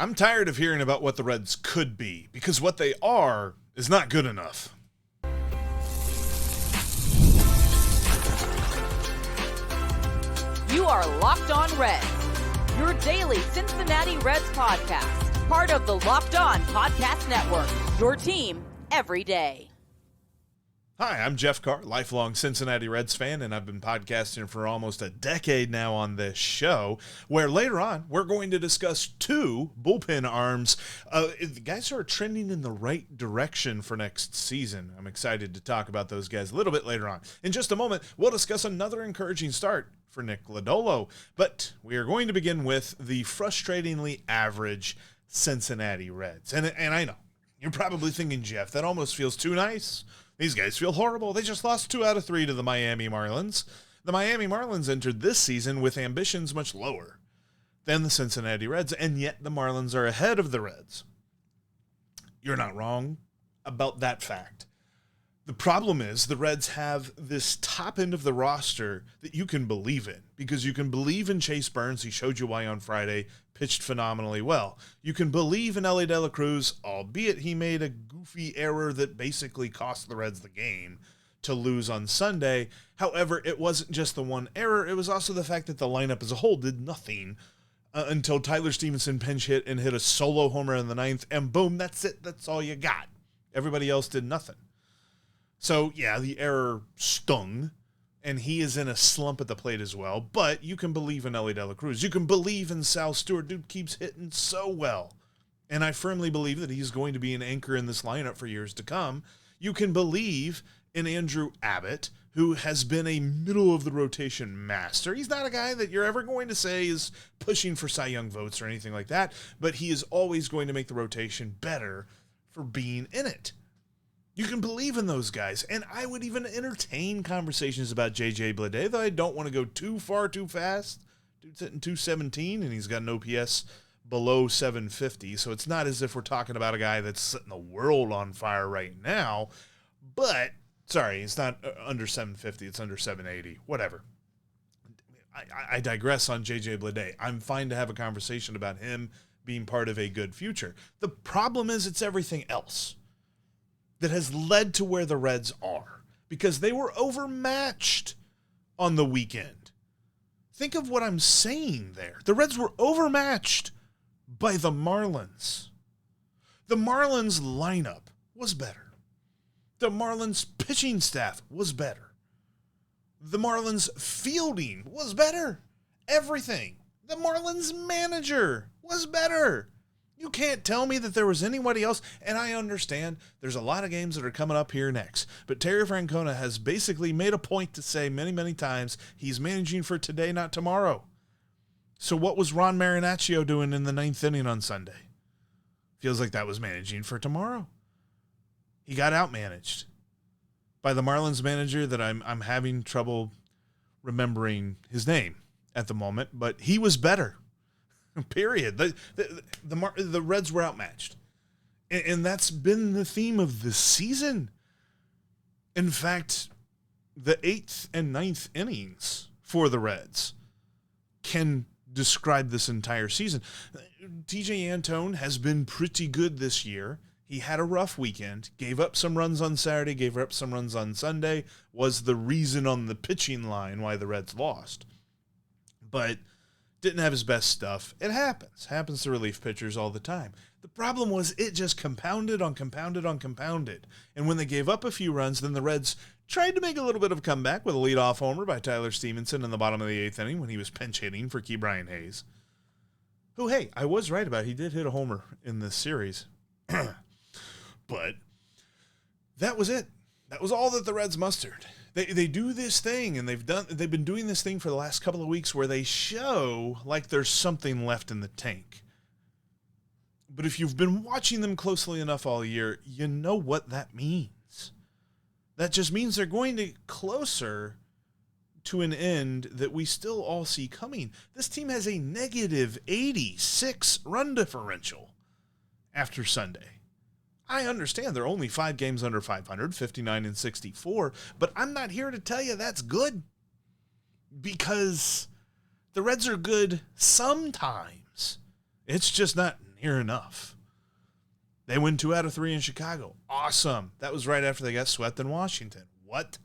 I'm tired of hearing about what the Reds could be, because what they are is not good enough. You are Locked On Reds, your daily Cincinnati Reds podcast, part of the Locked On Podcast Network, your team every day. Hi, I'm Jeff Carr, lifelong Cincinnati Reds fan, and I've been podcasting for almost a decade now on this show, where later on, we're going to discuss two bullpen arms. The guys are trending in the right direction for next season. I'm excited to talk about those guys a little bit later on. In just a moment, we'll discuss another encouraging start for Nick Lodolo, but we are going to begin with the frustratingly average Cincinnati Reds. And I know, you're probably thinking, Jeff, that almost feels too nice. These guys feel horrible. They just lost 2 out of 3 to the Miami Marlins. The Miami Marlins entered this season with ambitions much lower than the Cincinnati Reds, and yet the Marlins are ahead of the Reds. You're not wrong about that fact. The problem is the Reds have this top end of the roster that you can believe in, because you can believe in Chase Burns. He showed you why on Friday, pitched phenomenally well. You can believe in Elly Cruz, albeit he made a goofy error that basically cost the Reds the game to lose on Sunday. However, it wasn't just the one error. It was also the fact that the lineup as a whole did nothing until Tyler Stevenson pinch hit and hit a solo homer in the 9th, and boom, that's it. That's all you got. Everybody else did nothing. So, yeah, the error stung, and he is in a slump at the plate as well, but you can believe in Elly Cruz. You can believe in Sal Stewart. Dude keeps hitting so well, and I firmly believe that he's going to be an anchor in this lineup for years to come. You can believe in Andrew Abbott, who has been a middle-of-the-rotation master. He's not a guy that you're ever going to say is pushing for Cy Young votes or anything like that, but he is always going to make the rotation better for being in it. You can believe in those guys, and I would even entertain conversations about J.J. Bleday, though I don't want to go too far too fast. Dude's hitting 217, and he's got an OPS below 750, so it's not as if we're talking about a guy that's setting the world on fire right now, but, sorry, it's not under 750, it's under 780, whatever. I digress on J.J. Bleday. I'm fine to have a conversation about him being part of a good future. The problem is it's everything else that has led to where the Reds are, because they were overmatched on the weekend. Think of what I'm saying there. The Reds were overmatched by the Marlins. The Marlins lineup was better. The Marlins pitching staff was better. The Marlins fielding was better. Everything. The Marlins manager was better. You can't tell me that there was anybody else, and I understand there's a lot of games that are coming up here next, but Terry Francona has basically made a point to say many, many times he's managing for today, not tomorrow. So what was Ron Marinaccio doing in the 9th inning on Sunday? Feels like that was managing for tomorrow. He got outmanaged by the Marlins manager that I'm having trouble remembering his name at the moment, but he was better. Period. The Reds were outmatched. And that's been the theme of this season. In fact, the 8th and 9th innings for the Reds can describe this entire season. TJ Antone has been pretty good this year. He had a rough weekend, gave up some runs on Saturday, gave up some runs on Sunday, was the reason on the pitching line why the Reds lost. But didn't have his best stuff. It happens. Happens to relief pitchers all the time. The problem was it just compounded on compounded on compounded. And when they gave up a few runs, then the Reds tried to make a little bit of a comeback with a leadoff homer by Tyler Stevenson in the bottom of the 8th inning when he was pinch hitting for Key Brian Hayes. Who, hey, I was right about. He did hit a homer in this series. But that was it. That was all that the Reds mustered. They do this thing, and they've been doing this thing for the last couple of weeks where they show like there's something left in the tank. But if you've been watching them closely enough all year, you know what that means. That just means they're going to get closer to an end that we still all see coming. This team has a negative 86 run differential after Sunday. I understand they're only 5 games under 500, 59 and 64, but I'm not here to tell you that's good, because the Reds are good sometimes. It's just not hear enough. They win 2 out of 3 in Chicago. Awesome. That was right after they got swept in Washington. What?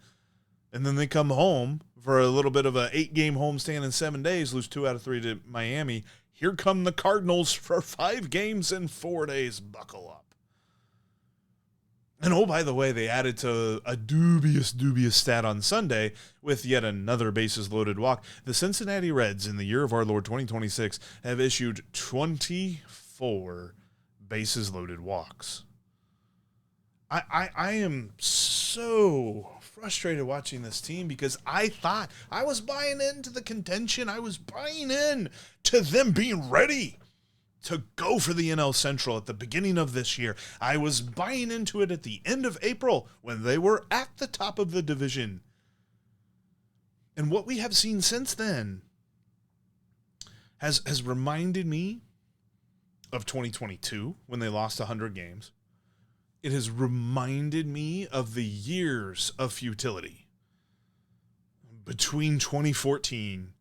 And then they come home for a little bit of a 8-game homestand in 7 days, lose 2 out of 3 to Miami. Here come the Cardinals for 5 games in 4 days. Buckle up. And oh, by the way, they added to a dubious stat on Sunday with yet another bases-loaded walk. The Cincinnati Reds, in the year of our Lord 2026, have issued 24 bases-loaded walks. I am so frustrated watching this team because I thought I was buying into the contention. I was buying in to them being ready to go for the NL Central at the beginning of this year. I was buying into it at the end of April when they were at the top of the division. And what we have seen since then has reminded me of 2022 when they lost 100 games. It has reminded me of the years of futility between 2014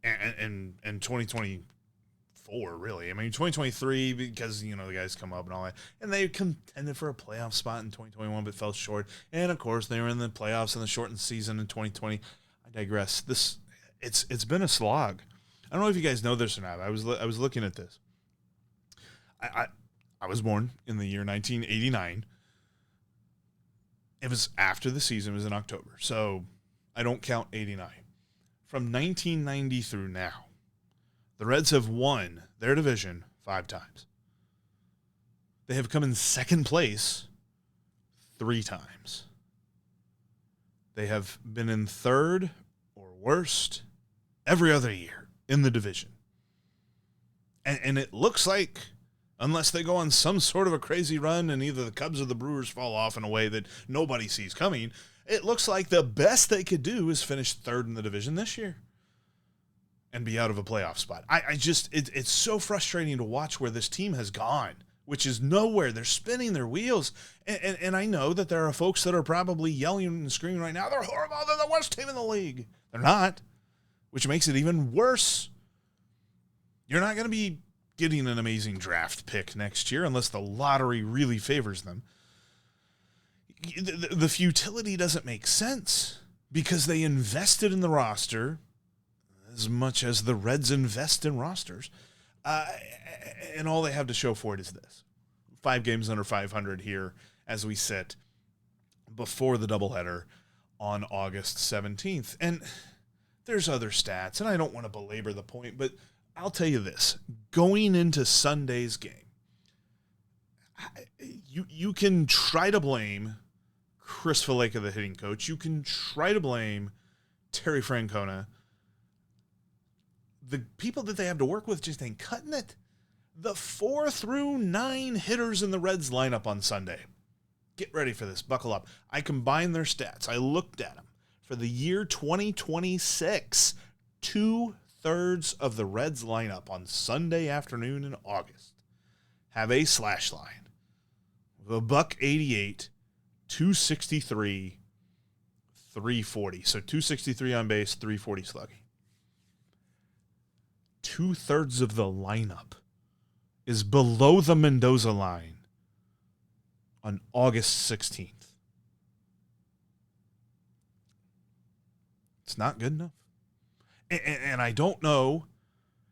and 2024, really. I mean, 2023, because, the guys come up and all that. And they contended for a playoff spot in 2021, but fell short. And, of course, they were in the playoffs in the shortened season in 2020. I digress. It's been a slog. I don't know if you guys know this or not. I was looking at this. I was born in the year 1989. It was after the season. It was in October. So I don't count 89. From 1990 through now, the Reds have won their division 5 times. They have come in second place 3 times. They have been in third or worst every other year in the division. And it looks like, unless they go on some sort of a crazy run and either the Cubs or the Brewers fall off in a way that nobody sees coming, it looks like the best they could do is finish third in the division this year and be out of a playoff spot. It's so frustrating to watch where this team has gone, which is nowhere. They're spinning their wheels. And I know that there are folks that are probably yelling and screaming right now, they're horrible, they're the worst team in the league. They're not, which makes it even worse. You're not going to be getting an amazing draft pick next year unless the lottery really favors them. The futility doesn't make sense because they invested in the roster as much as the Reds invest in rosters. And all they have to show for it is this. 5 games under 500 here as we sit before the doubleheader on August 17th. And there's other stats, and I don't want to belabor the point, but I'll tell you this. Going into Sunday's game, you can try to blame Chris Valleca, the hitting coach. You can try to blame Terry Francona. The people that they have to work with just ain't cutting it. The 4 through 9 hitters in the Reds lineup on Sunday. Get ready for this. Buckle up. I combined their stats. I looked at them. For the year 2026, 2/3 of the Reds lineup on Sunday afternoon in August have a slash line of a $188, 263, 340. So 263 on base, 340 slugging. 2/3 of the lineup is below the Mendoza line on August 16th. It's not good enough. And I don't know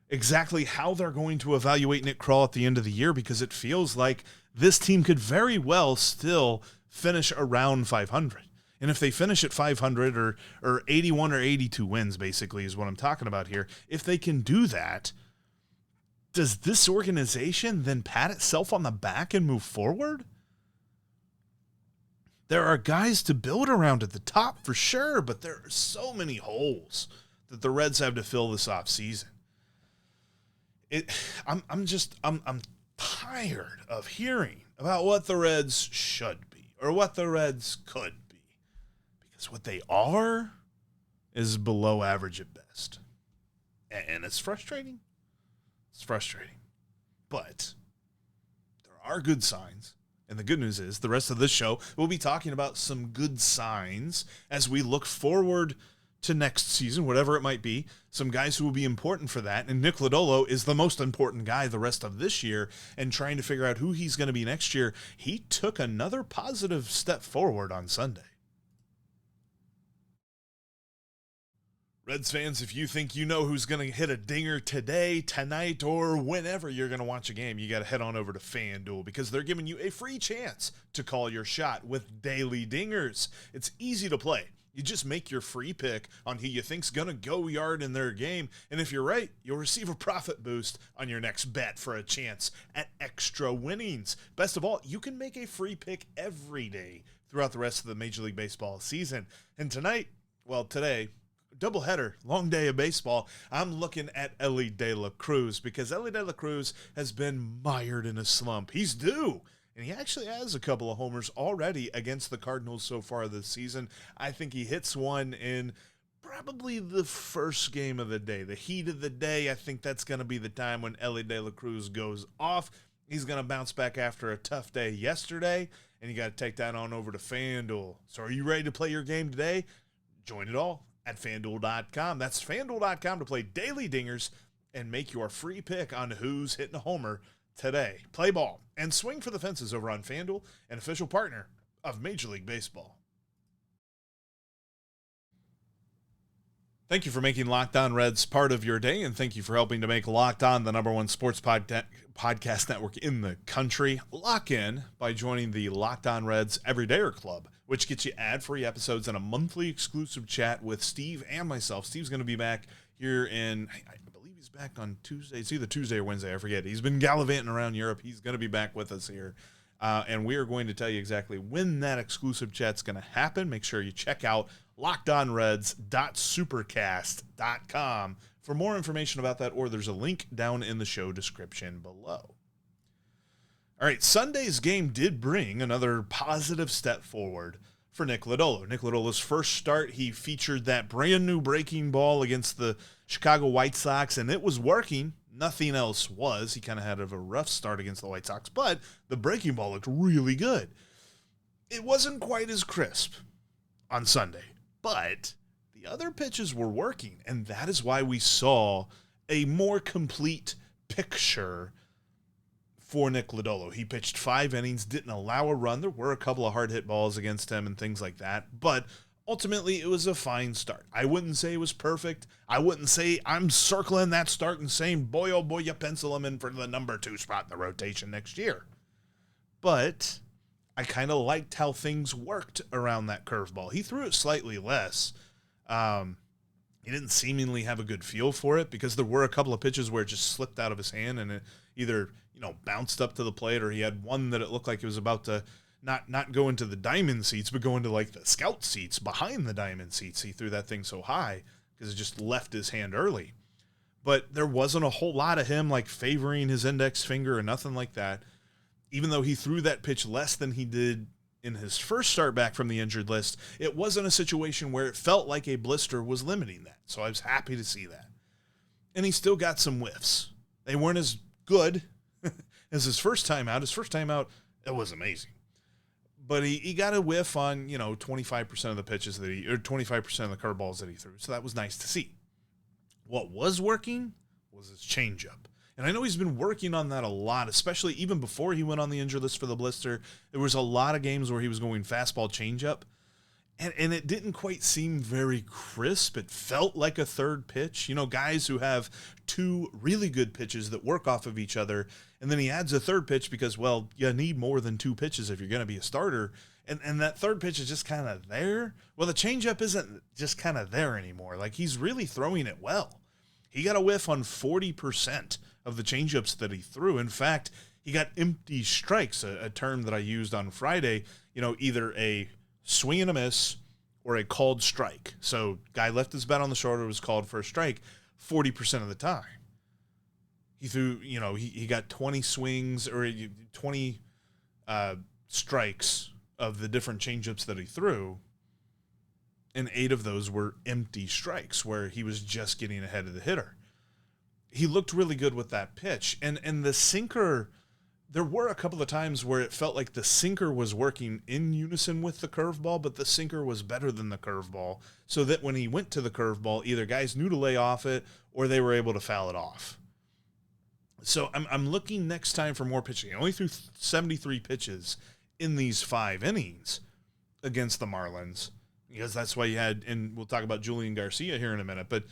exactly how they're going to evaluate Nick Krall at the end of the year because it feels like this team could very well still finish around 500. And if they finish at 500 or 81 or 82 wins, basically, is what I'm talking about here, if they can do that, does this organization then pat itself on the back and move forward? There are guys to build around at the top for sure, but there are so many holes that the Reds have to fill this offseason. I'm tired of hearing about what the Reds should be or what the Reds could be. Because what they are is below average at best. And it's frustrating. It's frustrating. But there are good signs. And the good news is the rest of this show, we'll be talking about some good signs as we look forward to next season, whatever it might be, some guys who will be important for that. And Nick Lodolo is the most important guy the rest of this year, and trying to figure out who he's going to be next year. He took another positive step forward on Sunday. Reds fans, if you think you know who's going to hit a dinger today, tonight, or whenever you're going to watch a game, you got to head on over to FanDuel, because they're giving you a free chance to call your shot with daily dingers. It's easy to play. You just make your free pick on who you think's going to go yard in their game, and if you're right, you'll receive a profit boost on your next bet for a chance at extra winnings. Best of all, you can make a free pick every day throughout the rest of the Major League Baseball season. And today, doubleheader, long day of baseball, I'm looking at Elly de la Cruz, because Elly de la Cruz has been mired in a slump. He's due, and he actually has a couple of homers already against the Cardinals so far this season. I think he hits one in probably the first game of the day, the heat of the day. I think that's going to be the time when Elly de la Cruz goes off. He's going to bounce back after a tough day yesterday, and you got to take that on over to FanDuel. So are you ready to play your game today? Join it all at FanDuel.com. That's FanDuel.com to play daily dingers and make your free pick on who's hitting a homer today. Play ball and swing for the fences over on FanDuel, an official partner of Major League Baseball. Thank you for making Locked On Reds part of your day, and thank you for helping to make Locked On the #1 sports podcast network in the country. Lock in by joining the Locked On Reds Everydayer Club, which gets you ad-free episodes and a monthly exclusive chat with Steve and myself. Steve's going to be back here in, I believe he's back on Tuesday. It's either Tuesday or Wednesday, I forget. He's been gallivanting around Europe. He's going to be back with us here. And we are going to tell you exactly when that exclusive chat's going to happen. Make sure you check out lockedonreds.supercast.com for more information about that, or there's a link down in the show description below. All right, Sunday's game did bring another positive step forward for Nick Lodolo. Nick Lodolo's first start, he featured that brand new breaking ball against the Chicago White Sox, and it was working. Nothing else was. He kind of had a rough start against the White Sox, but the breaking ball looked really good. It wasn't quite as crisp on Sunday, but the other pitches were working, and that is why we saw a more complete picture for Nick Lodolo. He pitched 5 innings, didn't allow a run. There were a couple of hard hit balls against him and things like that, but ultimately it was a fine start. I wouldn't say it was perfect. I wouldn't say I'm circling that start and saying, boy, oh boy, you pencil him in for the number 2 spot in the rotation next year. But I kind of liked how things worked around that curveball. He threw it slightly less. He didn't seemingly have a good feel for it, because there were a couple of pitches where it just slipped out of his hand and it either, bounced up to the plate, or he had one that it looked like it was about to not go into the diamond seats, but go into like the scout seats behind the diamond seats. He threw that thing so high because it just left his hand early. But there wasn't a whole lot of him like favoring his index finger or nothing like that. Even though he threw that pitch less than he did in his first start back from the injured list, it wasn't a situation where it felt like a blister was limiting that. So I was happy to see that. And he still got some whiffs. They weren't as good as his first time out. His first time out, it was amazing. But he got a whiff on, 25% of the pitches or 25% of the curveballs that he threw. So that was nice to see. What was working was his changeup. And I know he's been working on that a lot, especially even before he went on the injured list for the blister. There was a lot of games where he was going fastball changeup, and it didn't quite seem very crisp. It felt like a third pitch. Guys who have 2 really good pitches that work off of each other, and then he adds a third pitch because, well, you need more than 2 pitches if you're going to be a starter, and that third pitch is just kind of there. Well, the changeup isn't just kind of there anymore. Like, he's really throwing it well. He got a whiff on 40% of the changeups that he threw. In fact, he got empty strikes, a term that I used on Friday, either a swing and a miss or a called strike. So guy left his bat on the shoulder, was called for a strike 40% of the time. He threw, he got 20 swings or 20 strikes of the different changeups that he threw, and 8 of those were empty strikes where he was just getting ahead of the hitter. He looked really good with that pitch. And the sinker there were a couple of times where it felt like the sinker was working in unison with the curveball, but the sinker was better than the curveball, so that when he went to the curveball, either guys knew to lay off it or they were able to foul it off. So I'm looking next time for more pitching. He only threw 73 pitches in these 5 innings against the Marlins, because that's why you had, and we'll talk about Julian Garcia here in a minute, but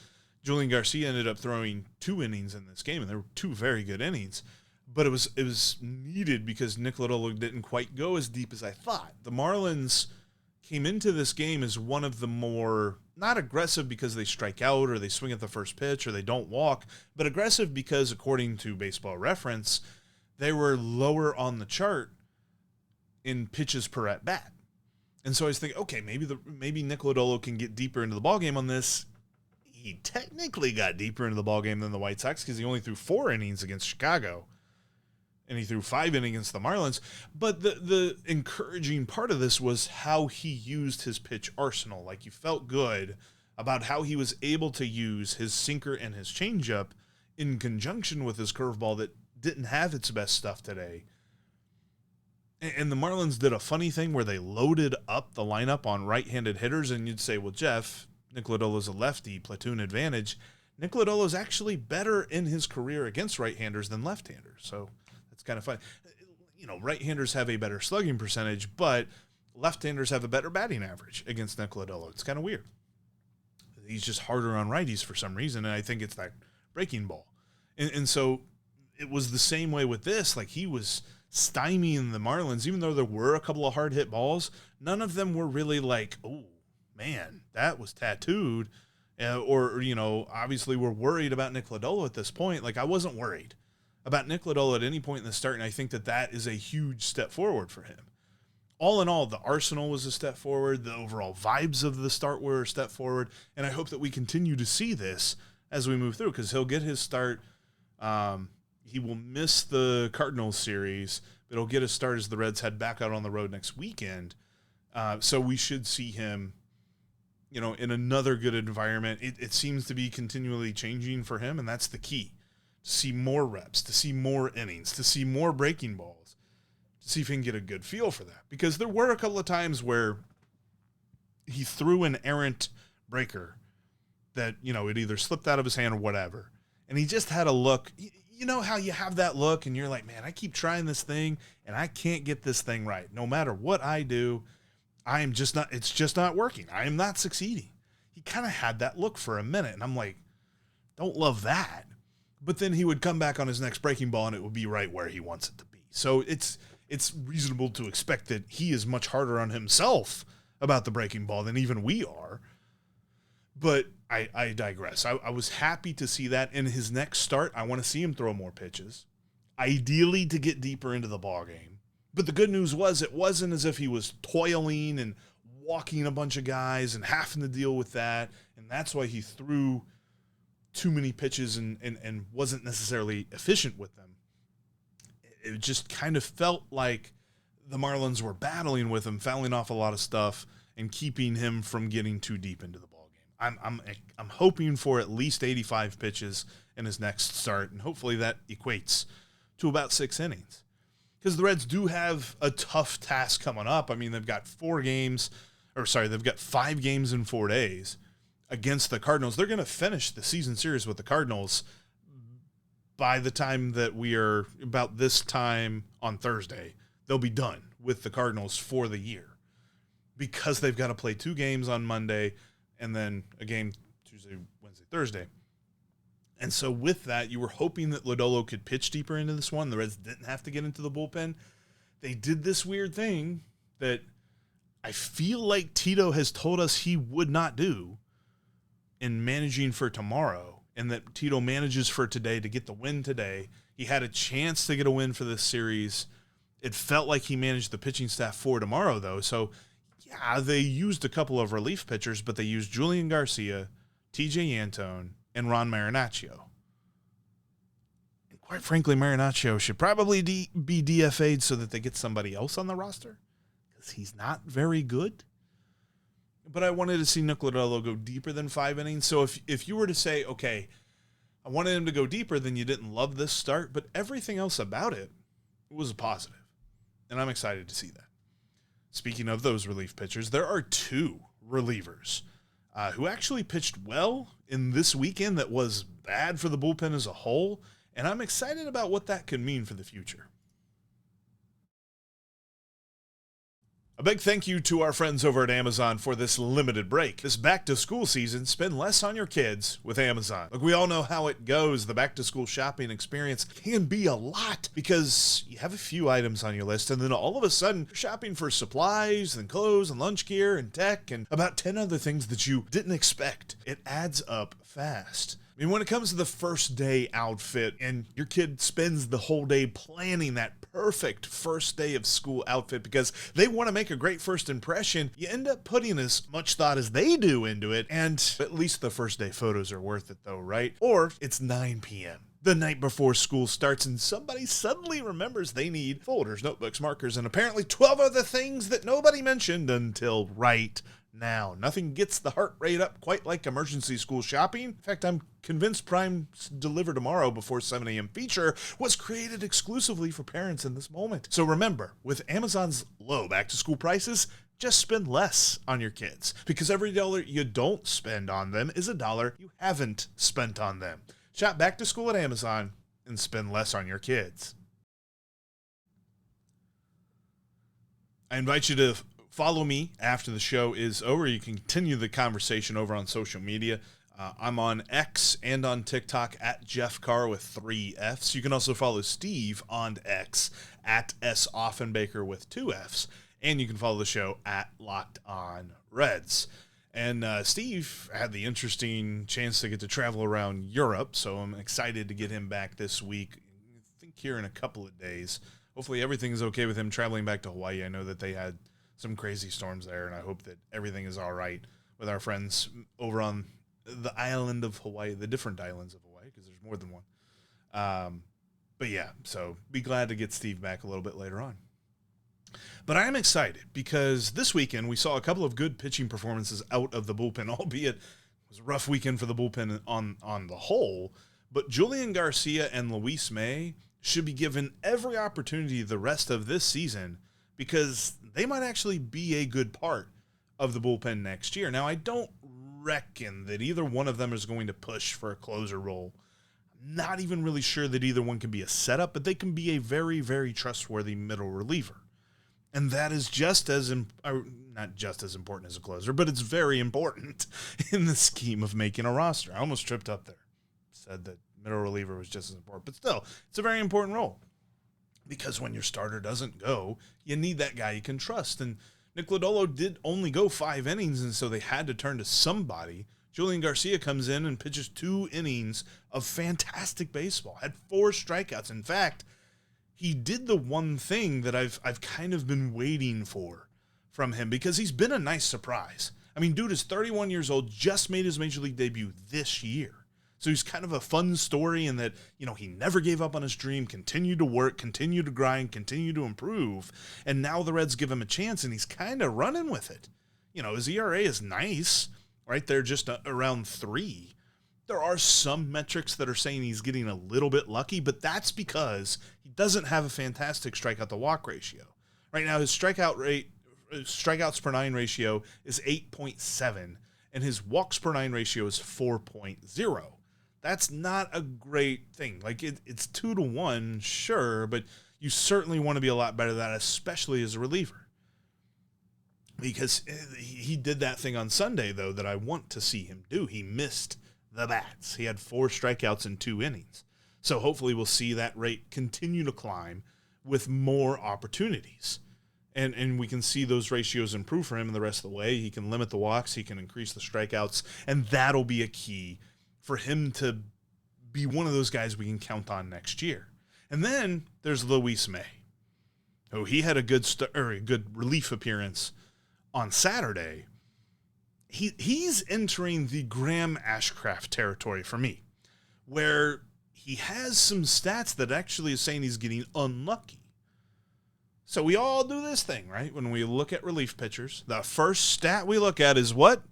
Julian Garcia ended up throwing 2 innings in this game, and there were 2 very good innings. But it was needed because Nick Lodolo didn't quite go as deep as I thought. The Marlins came into this game as one of the more, not aggressive because they strike out or they swing at the first pitch or they don't walk, but aggressive because, according to Baseball Reference, they were lower on the chart in pitches per at bat. And so I was thinking, okay, maybe Nick Lodolo can get deeper into the ballgame on this. He technically got deeper into the ballgame than the White Sox because he only threw 4 innings against Chicago. And he threw 5 innings against the Marlins. But the encouraging part of this was how he used his pitch arsenal. Like, you felt good about how he was able to use his sinker and his changeup in conjunction with his curveball that didn't have its best stuff today. And the Marlins did a funny thing where they loaded up the lineup on right-handed hitters, and you'd say, well, Jeff, Nick Lodolo's a lefty, platoon advantage. Nick Lodolo's actually better in his career against right-handers than left-handers, so it's kind of fun. You know, right-handers have a better slugging percentage, but left-handers have a better batting average against Nick Lodolo. It's kind of weird. He's just harder on righties for some reason, and I think it's that breaking ball. And so it was the same way with this. Like, he was stymieing the Marlins, even though there were a couple of hard-hit balls. None of them were really like, oh, man, that was tattooed. Or, you know, obviously we're worried about Nick Lodolo at this point. Like, I wasn't worried about Nick Lodolo at any point in the start, and I think that is a huge step forward for him. All in all, the arsenal was a step forward. The overall vibes of the start were a step forward, and I hope that we continue to see this as we move through, because he'll get his start. He will miss the Cardinals series, but he'll get his start as the Reds head back out on the road next weekend. So we should see him, you know, in another good environment. It seems to be continually changing for him, and that's the key. To see more reps, to see more innings, to see more breaking balls, to see if he can get a good feel for that. Because there were a couple of times where he threw an errant breaker that, you know, it either slipped out of his hand or whatever. And he just had a look. You know how you have that look and you're like, man, I keep trying this thing and I can't get this thing right. No matter what I do, it's just not working. I am not succeeding. He kind of had that look for a minute. And I'm like, don't love that. But then he would come back on his next breaking ball and it would be right where he wants it to be. So it's reasonable to expect that he is much harder on himself about the breaking ball than even we are. But I digress. I was happy to see that. In his next start, I want to see him throw more pitches, ideally to get deeper into the ballgame. But the good news was it wasn't as if he was toiling and walking a bunch of guys and having to deal with that. And that's why he threw too many pitches and wasn't necessarily efficient with them. It just kind of felt like the Marlins were battling with him, fouling off a lot of stuff and keeping him from getting too deep into the ballgame. I'm hoping for at least 85 pitches in his next start, and hopefully that equates to about 6 innings. Because the Reds do have a tough task coming up. I mean, they've got 5 games in 4 days against the Cardinals. They're going to finish the season series with the Cardinals by the time that we are about this time on Thursday. They'll be done with the Cardinals for the year because they've got to play 2 games on Monday and then a game Tuesday, Wednesday, Thursday. And so with that, you were hoping that Lodolo could pitch deeper into this one. The Reds didn't have to get into the bullpen. They did this weird thing that I feel like Tito has told us he would not do in managing for tomorrow, and that Tito manages for today to get the win today. He had a chance to get a win for this series. It felt like he managed the pitching staff for tomorrow, though. So, yeah, they used a couple of relief pitchers, but they used Julian Garcia, TJ Antone, and Ron Marinaccio. And quite frankly, Marinaccio should probably be DFA'd so that they get somebody else on the roster, because he's not very good. But I wanted to see Nick Lodolo go deeper than 5 innings. So if you were to say, okay, I wanted him to go deeper, then you didn't love this start, but everything else about it was a positive, and I'm excited to see that. Speaking of those relief pitchers, there are two relievers who actually pitched well in this weekend that was bad for the bullpen as a whole, and I'm excited about what that could mean for the future. A big thank you to our friends over at Amazon for this limited break. This back-to-school season, spend less on your kids with Amazon. Look, we all know how it goes. The back-to-school shopping experience can be a lot because you have a few items on your list, and then all of a sudden, you're shopping for supplies and clothes and lunch gear and tech and about 10 other things that you didn't expect. It adds up fast. I mean, when it comes to the first day outfit and your kid spends the whole day planning that perfect first day of school outfit because they want to make a great first impression, you end up putting as much thought as they do into it, and at least the first day photos are worth it though, right? Or it's 9 p.m. the night before school starts and somebody suddenly remembers they need folders, notebooks, markers, and apparently 12 other things that nobody mentioned until right now. Nothing gets the heart rate up quite like emergency school shopping. In fact, I'm convinced Prime's Deliver Tomorrow Before 7 a.m. feature was created exclusively for parents in this moment. So remember, with Amazon's low back-to-school prices, just spend less on your kids, because every dollar you don't spend on them is a dollar you haven't spent on them. Shop back to school at Amazon and spend less on your kids. I invite you to follow me after the show is over. You can continue the conversation over on social media. I'm on X and on TikTok at Jeff Carr with 3 Fs. You can also follow Steve on X at S. Offenbaker with 2 Fs. And you can follow the show at Locked On Reds. And Steve had the interesting chance to get to travel around Europe, so I'm excited to get him back this week. I think here in a couple of days. Hopefully everything is okay with him traveling back to Hawaii. I know that they had some crazy storms there, and I hope that everything is all right with our friends over on the island of Hawaii, the different islands of Hawaii, because there's more than one. But yeah, so be glad to get Steve back a little bit later on. But I am excited because this weekend we saw a couple of good pitching performances out of the bullpen, albeit it was a rough weekend for the bullpen on the whole. But Julian Garcia and Luis May should be given every opportunity the rest of this season because they might actually be a good part of the bullpen next year. Now, I don't reckon that either one of them is going to push for a closer role. I'm not even really sure that either one can be a setup, but they can be a very, very trustworthy middle reliever. And that is not just as important as a closer, but it's very important in the scheme of making a roster. I almost tripped up there. Said that middle reliever was just as important. But still, it's a very important role. Because when your starter doesn't go, you need that guy you can trust. And Nick Lodolo did only go 5 innings, and so they had to turn to somebody. Julian Garcia comes in and pitches 2 innings of fantastic baseball. Had 4 strikeouts. In fact, he did the one thing that I've kind of been waiting for from him because he's been a nice surprise. I mean, dude is 31 years old, just made his major league debut this year. So he's kind of a fun story in that, he never gave up on his dream, continued to work, continued to grind, continued to improve. And now the Reds give him a chance and he's kind of running with it. His ERA is nice, right there just around 3. There are some metrics that are saying he's getting a little bit lucky, but that's because he doesn't have a fantastic strikeout to walk ratio. Right now, his strikeouts per 9 ratio is 8.7, and his walks per 9 ratio is 4.0. That's not a great thing. Like, it's 2-to-1, sure, but you certainly want to be a lot better than that, especially as a reliever. Because he did that thing on Sunday, though, that I want to see him do. He missed the bats. He had 4 strikeouts in 2 innings. So hopefully we'll see that rate continue to climb with more opportunities. And we can see those ratios improve for him the rest of the way. He can limit the walks. He can increase the strikeouts. And that'll be a key for him to be one of those guys we can count on next year. And then there's Luis May. Oh, he had a good relief appearance on Saturday. He's entering the Graham Ashcraft territory for me, where he has some stats that actually is saying he's getting unlucky. So we all do this thing, right? When we look at relief pitchers, the first stat we look at is what?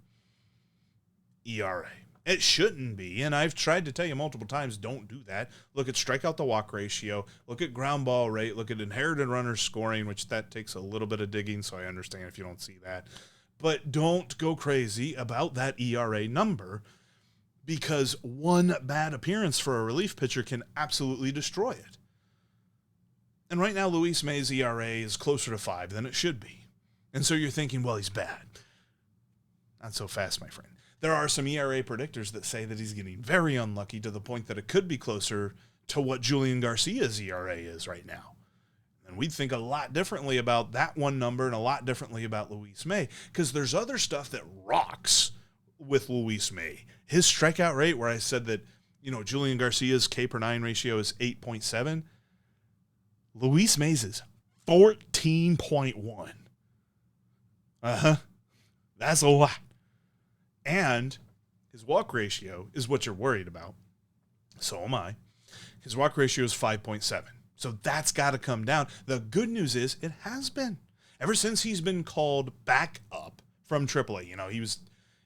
ERA. It shouldn't be, and I've tried to tell you multiple times, don't do that. Look at strikeout to walk ratio, look at ground ball rate, look at inherited runners scoring, which that takes a little bit of digging, so I understand if you don't see that. But don't go crazy about that ERA number, because one bad appearance for a relief pitcher can absolutely destroy it. And right now, Luis May's ERA is closer to 5 than it should be. And so you're thinking, well, he's bad. Not so fast, my friend. There are some ERA predictors that say that he's getting very unlucky to the point that it could be closer to what Julian Garcia's ERA is right now. And we'd think a lot differently about that one number and a lot differently about Luis May, because there's other stuff that rocks with Luis May. His strikeout rate, where I said that, Julian Garcia's K per 9 ratio is 8.7. Luis May's is 14.1. That's a lot. And his walk ratio is what you're worried about. So am I. His walk ratio is 5.7. So that's got to come down. The good news is it has been. Ever since he's been called back up from AAA,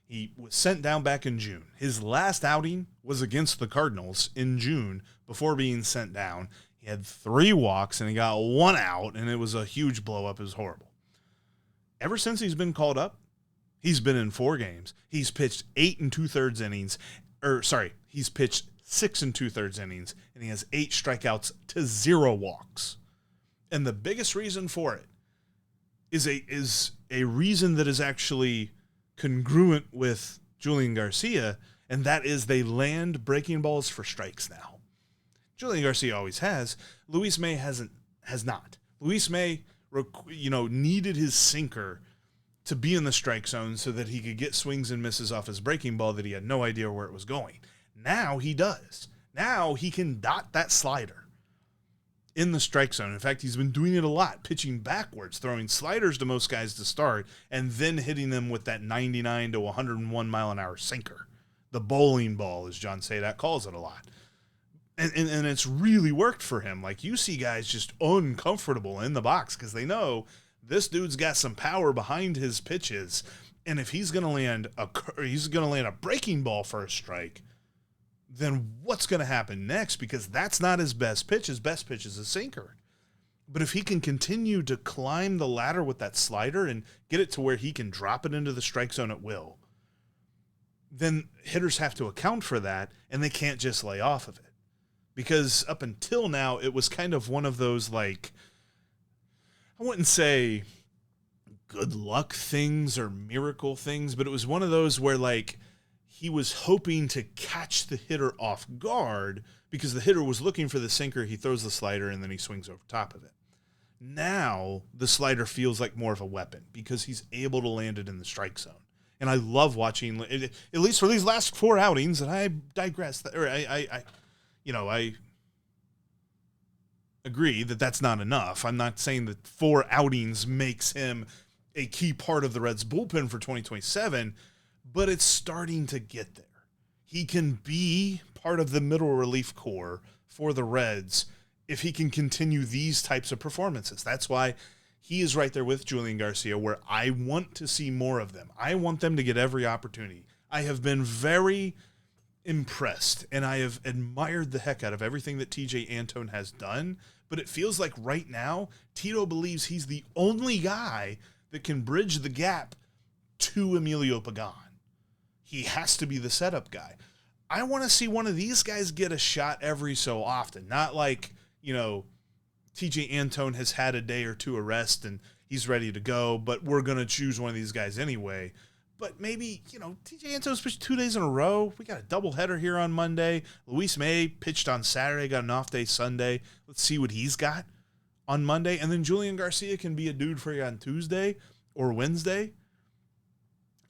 he was sent down back in June. His last outing was against the Cardinals in June before being sent down. He had 3 walks and he got 1 out, and it was a huge blow up. It was horrible. Ever since he's been called up, he's been in 4 games. He's pitched 8 2/3 innings. He's pitched 6 2/3 innings, and he has 8 strikeouts to 0 walks. And the biggest reason for it is a reason that is actually congruent with Julian Garcia, and that is they land breaking balls for strikes now. Julian Garcia always has. Luis May has not. Luis May, needed his sinker to be in the strike zone so that he could get swings and misses off his breaking ball that he had no idea where it was going. Now he does. Now he can dot that slider in the strike zone. In fact, he's been doing it a lot, pitching backwards, throwing sliders to most guys to start, and then hitting them with that 99 to 101 mile an hour sinker. The bowling ball, as John Sadat calls it a lot. And it's really worked for him. Like, you see guys just uncomfortable in the box because they know this dude's got some power behind his pitches, and if he's going to land a breaking ball for a strike, then what's going to happen next? Because that's not his best pitch. His best pitch is a sinker. But if he can continue to climb the ladder with that slider and get it to where he can drop it into the strike zone at will, then hitters have to account for that, and they can't just lay off of it. Because up until now, it was kind of one of those, like, I wouldn't say good luck things or miracle things, but it was one of those where, like, he was hoping to catch the hitter off guard because the hitter was looking for the sinker. He throws the slider, and then he swings over top of it. Now, the slider feels like more of a weapon because he's able to land it in the strike zone. And I love watching, at least for these last 4 outings, and I digress, or I agree that that's not enough. I'm not saying that 4 outings makes him a key part of the Reds bullpen for 2027, but it's starting to get there. He can be part of the middle relief core for the Reds if he can continue these types of performances. That's why he is right there with Julian Garcia, where I want to see more of them. I want them to get every opportunity. I have been very impressed, and I have admired the heck out of everything that TJ Antone has done, but it feels like right now Tito believes he's the only guy that can bridge the gap to Emilio Pagan. He has to be the setup guy. I want to see one of these guys get a shot every so often, not like, TJ Antone has had a day or 2 of rest and he's ready to go, but we're going to choose one of these guys anyway. But maybe, TJ Antone's pitched 2 days in a row. We got a doubleheader here on Monday. Luis May pitched on Saturday, got an off day Sunday. Let's see what he's got on Monday. And then Julian Garcia can be a dude for you on Tuesday or Wednesday.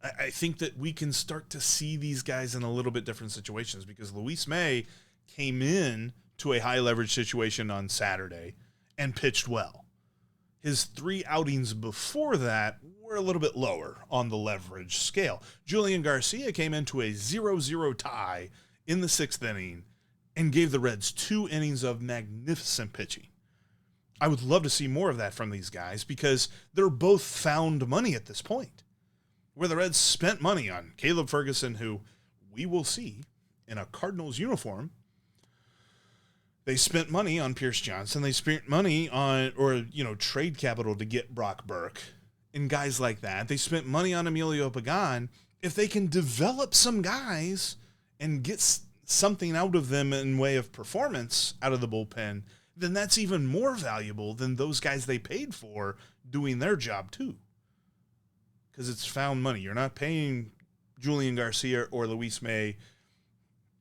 I think that we can start to see these guys in a little bit different situations because Luis May came in to a high leverage situation on Saturday and pitched well. His 3 outings before that were a little bit lower on the leverage scale. Julian Garcia came into a 0-0 tie in the 6th inning and gave the Reds 2 innings of magnificent pitching. I would love to see more of that from these guys because they're both found money at this point. Where the Reds spent money on Caleb Ferguson, who we will see in a Cardinals uniform. They spent money on Pierce Johnson. They spent money on, trade capital to get Brock Burke and guys like that. They spent money on Emilio Pagan. If they can develop some guys and get something out of them in way of performance out of the bullpen, then that's even more valuable than those guys they paid for doing their job too. Because it's found money. You're not paying Julian Garcia or Luis May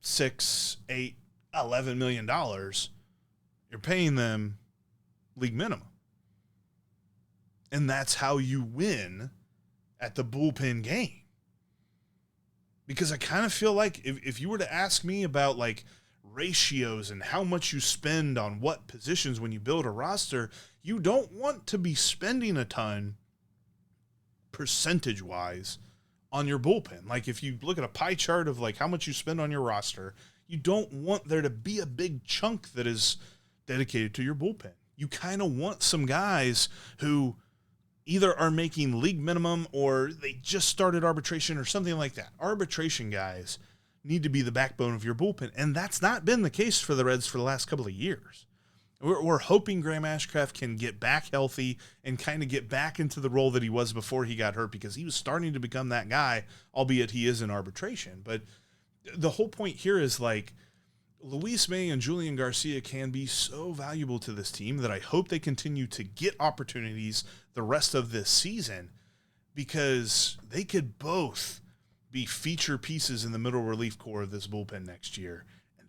$6, $8, $11 million. You're paying them league minimum. And that's how you win at the bullpen game. Because I kind of feel like if you were to ask me about like ratios and how much you spend on what positions when you build a roster, you don't want to be spending a ton percentage-wise on your bullpen. Like if you look at a pie chart of like how much you spend on your roster, you don't want there to be a big chunk that is dedicated to your bullpen. You kind of want some guys who either are making league minimum or they just started arbitration or something like that. Arbitration guys need to be the backbone of your bullpen, and that's not been the case for the Reds for the last couple of years. We're hoping Graham Ashcraft can get back healthy and kind of get back into the role that he was before he got hurt, because he was starting to become that guy, albeit he is in arbitration. But the whole point here is like Luis May and Julian Garcia can be so valuable to this team that I hope they continue to get opportunities the rest of this season, because they could both be feature pieces in the middle relief core of this bullpen next year.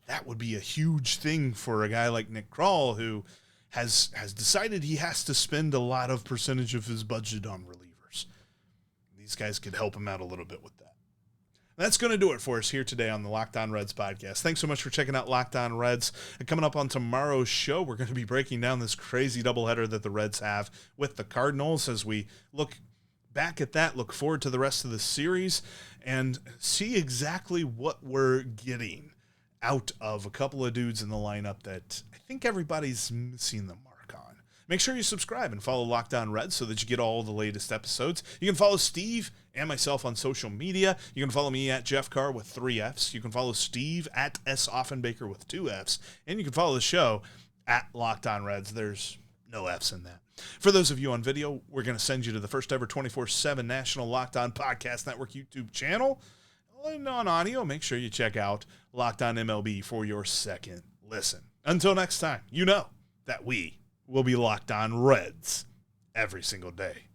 That would be a huge thing for a guy like Nick Krall, who has decided he has to spend a lot of percentage of his budget on relievers. These guys could help him out a little bit with that. That's going to do it for us here today on the Locked On Reds podcast. Thanks so much for checking out Locked On Reds. And coming up on tomorrow's show, we're going to be breaking down this crazy doubleheader that the Reds have with the Cardinals as we look back at that, look forward to the rest of the series, and see exactly what we're getting out of a couple of dudes in the lineup that I think everybody's missing the mark on. Make sure you subscribe and follow Locked On Reds so that you get all the latest episodes. You can follow Steve and myself on social media. You can follow me at Jeff Carr with 3 Fs. You can follow Steve at S. Offenbaker with 2 Fs. And you can follow the show at Locked On Reds. There's no Fs in that. For those of you on video, we're going to send you to the first ever 24/7 National Locked On Podcast Network YouTube channel. And on audio, make sure you check out Locked On MLB for your second listen. Until next time, you know that we will be Locked On Reds every single day.